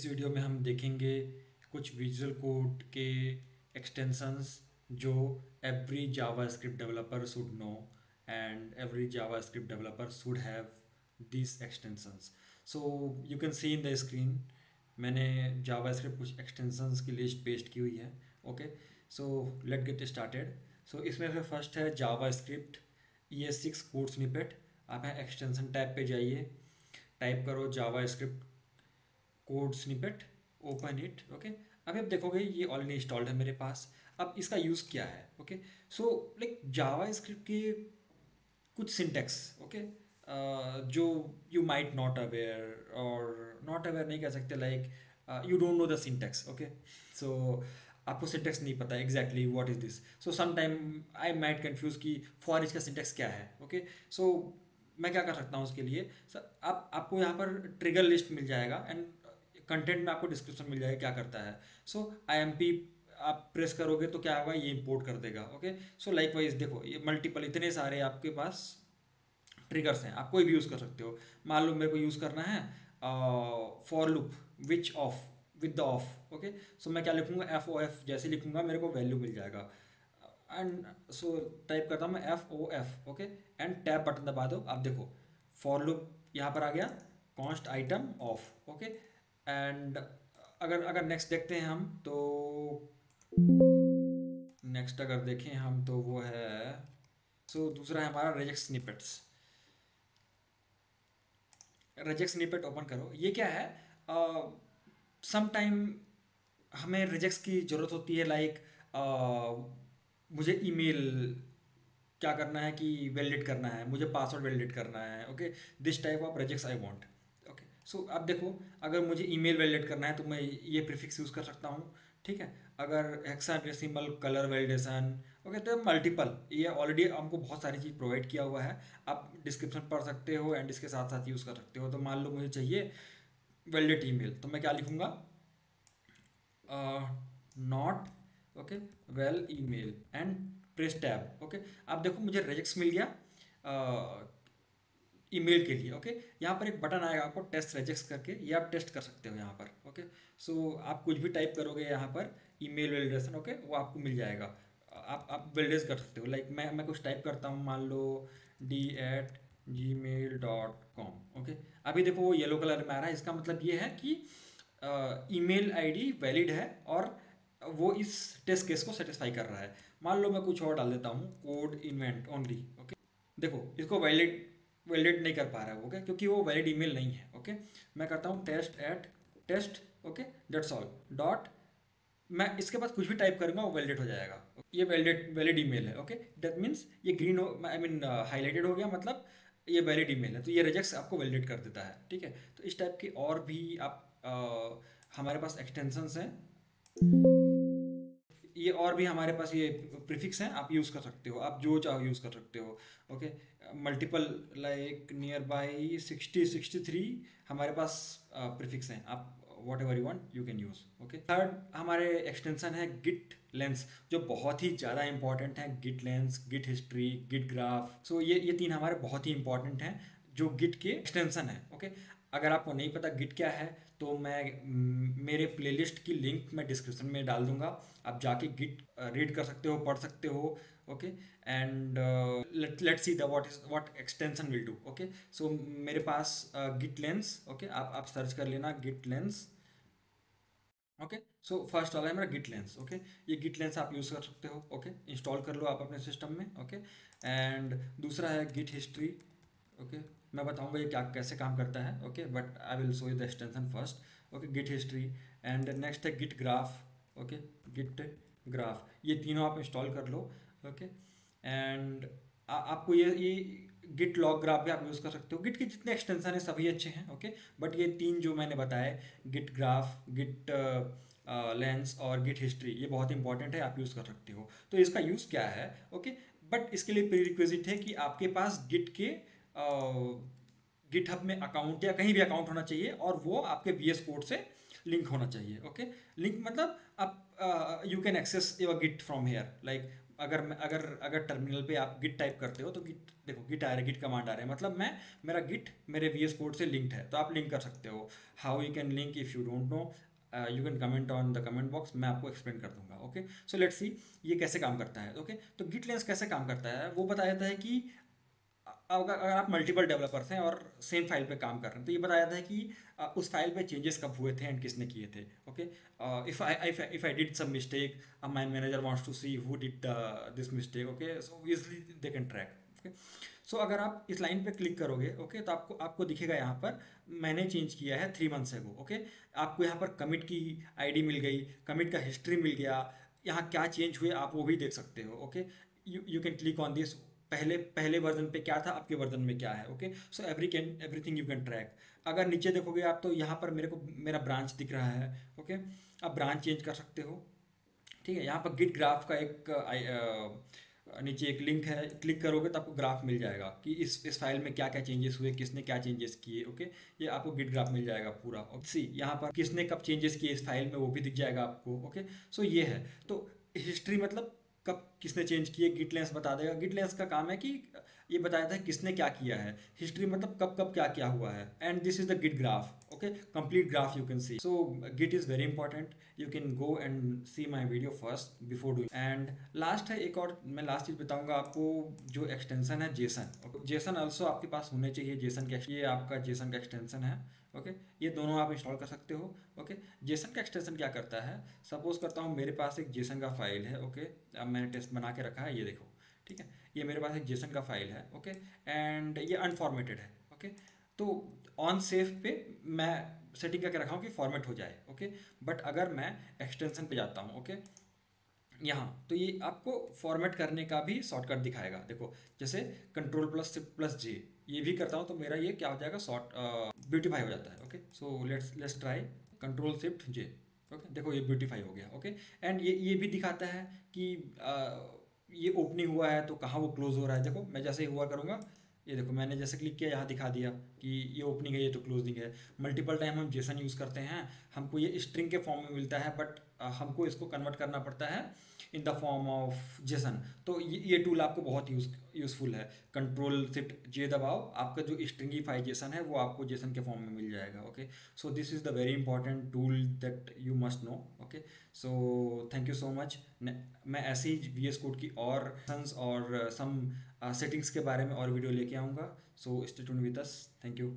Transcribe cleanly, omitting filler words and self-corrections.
इस वीडियो में हम देखेंगे कुछ विजुअल कोड के एक्सटेंशंस जो every JavaScript developer should know and every JavaScript developer should have these extensions. So you can see in the screen मैंने जावास्क्रिप्ट कुछ एक्सटेंशंस की लिस्ट पेस्ट की हुई है. Okay, so let get started. So इसमें से first है JavaScript ES6 code snippet. आप यहाँ एक्सटेंशन टैब पे जाइए, टाइप करो JavaScript code snippet, open it. Okay, अभी आप देखोगे ये ऑलरेडी इंस्टॉल्ड है मेरे पास. अब इसका यूज़ क्या है? Okay, so like JavaScript के कुछ सिंटेक्स, ओके, जो यू माइट नॉट अवेयर, और नॉट अवेयर नहीं कह सकते, like you don't know the syntax. Okay, so आपको सिंटेक्स नहीं पता exactly what is this. So some time I might confuse कि फॉर इच का सिंटेक्स क्या है. ओके, सो मैं क्या कर सकता हूँ उसके लिए? सर आपको यहाँ पर ट्रिगर लिस्ट मिल जाएगा एंड कंटेंट में आपको डिस्क्रिप्शन मिल जाएगा क्या करता है. सो IMP आप प्रेस करोगे तो क्या होगा, ये इंपोर्ट कर देगा. ओके, सो लाइक वाइज देखो ये मल्टीपल इतने सारे आपके पास ट्रिगर्स हैं, आप कोई भी यूज़ कर सकते हो. मान लो मेरे को यूज़ करना है for loop which of with the of. Okay, so मैं क्या लिखूंगा, FOF जैसे लिखूंगा मेरे को वैल्यू मिल जाएगा. एंड सो टाइप करता हूँ मैं FOF. Okay, and tab button दबा दो. आप देखो फॉर लूप यहाँ पर आ गया, const item of. Okay, and अगर अगर नेक्स्ट देखते हैं हम तो नेक्स्ट अगर देखें हम तो वो है, सो दूसरा है हमारा reject snippets. Reject snippet open करो. ये क्या है, सम टाइम हमें रिजेक्ट्स की ज़रूरत होती है, लाइक मुझे ईमेल क्या करना है कि वैलिडेट करना है, मुझे पासवर्ड वैलिडेट करना है. Okay, this type of regex I want. Okay, so अब देखो अगर मुझे ईमेल वैलिडेट करना है तो मैं ये प्रीफिक्स यूज़ कर सकता हूँ. ठीक है, अगर हेक्साडेसिमल कलर वैलिडेशन. ओके, तो मल्टीपल, ये ऑलरेडी हमको बहुत सारी चीज़ प्रोवाइड किया हुआ है. आप डिस्क्रिप्शन पढ़ सकते हो एंड इसके साथ साथ यूज़ कर सकते हो. तो मान लो मुझे चाहिए वैलिडेट ईमेल, तो मैं क्या लिखूंगा, not okay well email and press tab. Okay, आप देखो मुझे रेजेक्ट्स मिल गया ईमेल के लिए. ओके, यहाँ पर एक बटन आएगा आपको टेस्ट रेजेक्ट्स करके, ये आप टेस्ट कर सकते हो यहाँ पर. ओके, सो आप कुछ भी टाइप करोगे यहाँ पर ईमेल वैलिडेशन, ओके, वो आपको मिल जाएगा. आप वैलिडेट कर सकते हो. लाइक मैं कुछ टाइप करता हूँ, मान लो d@gmail.com. ओके, अभी देखो वो येलो कलर में आ रहा है, इसका मतलब ये है कि ईमेल आईडी वैलिड है और वो इस टेस्ट केस को सेटिस्फाई कर रहा है. मान लो मैं कुछ और डाल देता हूँ, कोड इन्वेंट ओनली. ओके, देखो इसको वैलिड वैलिडेट नहीं कर पा रहा है. ओके, क्योंकि वो वैलिड ईमेल नहीं है. ओके, मैं करता हूँ test. Okay, that's all dot, मैं इसके बाद कुछ भी टाइप करूंगा वो वैलिडेट हो जाएगा. ये वैलिड ईमेल है. ओके, दैट मीन्स ये ग्रीन हो, आई मीन हाईलाइटेड हो गया, मतलब ये वैलिड ईमेल है. तो ये रिजेक्ट्स आपको वैलिडेट कर देता है. ठीक है, तो इस टाइप के और भी आप हमारे पास एक्सटेंशंस हैं, ये और भी हमारे पास ये प्रीफिक्स हैं, आप यूज़ कर सकते हो, आप जो चाहो यूज़ कर सकते हो. Okay, multiple like near by 63 हमारे पास प्रीफिक्स हैं. आप whatever you want you can use. Okay, third हमारे एक्सटेंशन है गिट लेंस, जो बहुत ही ज़्यादा इंपॉर्टेंट है. Git lens, git history, git graph. So ये तीन हमारे बहुत ही इंपॉर्टेंट हैं जो गिट के एक्सटेंशन है. ओके, अगर आपको नहीं पता गिट क्या है तो मैं मेरे प्लेलिस्ट की लिंक मैं डिस्क्रिप्शन में डाल दूंगा, आप जाके गिट रीड कर सकते हो, पढ़ सकते हो. Okay, and let's see the what extension will do. Okay, so मेरे पास गिट लेंस. ओके, आप सर्च कर लेना git lens. Okay, so first वाला है मेरा गिट लेंस. ओके, ये गिट लेंस आप यूज़ कर सकते हो. ओके, इंस्टॉल कर लो आप अपने सिस्टम में. ओके, एंड दूसरा है गिट हिस्ट्री. ओके, मैं बताऊंगा ये क्या कैसे काम करता है. Okay, but I will show you the extension first. Okay, git history and next है git graph. Okay, git graph, ये तीनों आप इंस्टॉल कर लो. ओके, एंड आपको ये गिट लॉग ग्राफ भी आप यूज़ कर सकते हो. गिट के जितने एक्सटेंशन है सभी अच्छे हैं. ओके, बट ये तीन जो मैंने बताए, गिट ग्राफ, गिट लेंस और गिट हिस्ट्री, ये बहुत इंपॉर्टेंट है, आप यूज़ कर सकते हो. तो इसका यूज़ क्या है? ओके, बट इसके लिए प्री रिक्विजिट है कि आपके पास गिट के गिटहब में अकाउंट या कहीं भी अकाउंट होना चाहिए और वो आपके VS कोड से लिंक होना चाहिए. ओके, लिंक मतलब आप you can access your git from here, like अगर टर्मिनल पे आप गिट टाइप करते हो तो गिट देखो, गिट आ रहा है, गिट कमांड आ रहा है, मतलब मैं मेरा गिट मेरे वीएस कोड से लिंक्ड है, तो आप लिंक कर सकते हो। How you can link, if you don't no you can comment on the comment box, मैं आपको एक्सप्लेन कर दूंगा। ओके, सो लेट्स सी ये कैसे काम करता है। ओके, तो गिट लेंस कैसे काम करता है वो बताया जाता है कि अगर आप मल्टीपल डेवलपर्स हैं और सेम फाइल पे काम कर रहे हैं, तो ये बताया जाता है कि उस फाइल पे चेंजेस कब हुए थे एंड किसने किए थे। Okay, if I did some mistake, my manager wants to see who did this mistake. Okay, so easily they can track. Okay, so अगर आप इस लाइन पे क्लिक करोगे, ओके, तो आपको आपको दिखेगा यहाँ पर मैंने चेंज किया है 3 मंथ्स एगो। ओके, आपको यहाँ पर कमिट की आईडी मिल गई, कमिट का हिस्ट्री मिल गया, यहाँ क्या चेंज हुए आप वो भी देख सकते हो। Okay, you can click on this, पहले पहले वर्जन पे क्या था, आपके वर्जन में क्या है। Okay, so everything you can track. अगर नीचे देखोगे आप तो यहाँ पर मेरे को मेरा ब्रांच दिख रहा है। ओके, आप ब्रांच चेंज कर सकते हो। ठीक है, यहाँ पर गिट ग्राफ का नीचे एक लिंक है, क्लिक करोगे तो आपको ग्राफ मिल जाएगा कि इस फाइल में क्या क्या चेंजेस हुए, किसने क्या चेंजेस किए। ओके, ये आपको गिट ग्राफ मिल जाएगा पूरा। और सी यहाँ पर किसने कब चेंजेस किए इस फाइल में वो भी दिख जाएगा आपको। ओके, सो ये है। तो हिस्ट्री मतलब कब किसने चेंज किए, गिट लेंस बता देगा। गिट लेंस का काम है कि ये बताया था किसने क्या किया है। हिस्ट्री मतलब कब कब क्या क्या हुआ है, and this is the git graph. Okay, complete graph you can see. So git is very important, you can go and see my video first before doing. And last है एक और, मैं लास्ट चीज़ बताऊंगा आपको, जो एक्सटेंशन है Jason. Jason also आपके पास होने चाहिए, जेसन का ये आपका जेसन का एक्सटेंशन है। ओके, ये दोनों आप इंस्टॉल कर सकते हो। ओके, जेसन का एक्सटेंशन क्या करता है, सपोज करता हूँ मेरे पास एक जेसन का फाइल है। ओके, अब मैंने टेस्ट बना के रखा है, ये देखो। ठीक है, ये मेरे पास एक जेसन का फाइल है। ओके, एंड ये अनफॉर्मेटेड है। ओके, तो ऑन सेफ पे मैं सेटिंग करके रखा हूँ कि फॉर्मेट हो जाए। ओके, बट अगर मैं एक्सटेंशन पे जाता हूँ, ओके, यहाँ तो ये आपको फॉर्मेट करने का भी शॉर्टकट दिखाएगा। देखो, जैसे कंट्रोल प्लस शिफ्ट प्लस जे, ये भी करता हूँ तो मेरा ये क्या हो जाएगा, ब्यूटीफाई हो जाता है। Okay, so let's try control shift J. Okay, देखो ये ब्यूटीफाई हो गया। ओके, एंड ये भी दिखाता है कि ये ओपनिंग हुआ है तो कहाँ वो क्लोज हो रहा है। देखो मैं जैसे ही हुआ करूँगा, ये देखो मैंने जैसे क्लिक किया यहाँ दिखा दिया कि ये ओपनिंग है, ये तो क्लोजिंग है। मल्टीपल टाइम हम जेसन यूज़ करते हैं, हमको ये स्ट्रिंग के फॉर्म में मिलता है, बट हमको इसको कन्वर्ट करना पड़ता है in the form of Jason. तो ये टूल आपको बहुत यूज़फुल है। कंट्रोल शिफ्ट जे दबाओ, आपका जो स्ट्रिंगीफाई जेसन है वो आपको जेसन के फॉर्म में मिल जाएगा। Okay, so this is the very important tool that you must know. Okay, so thank you so much. मैं ऐसे ही वी एस कोड की और सम सेटिंग्स के बारे में और वीडियो लेके आऊँगा। So stay tuned with us, thank you.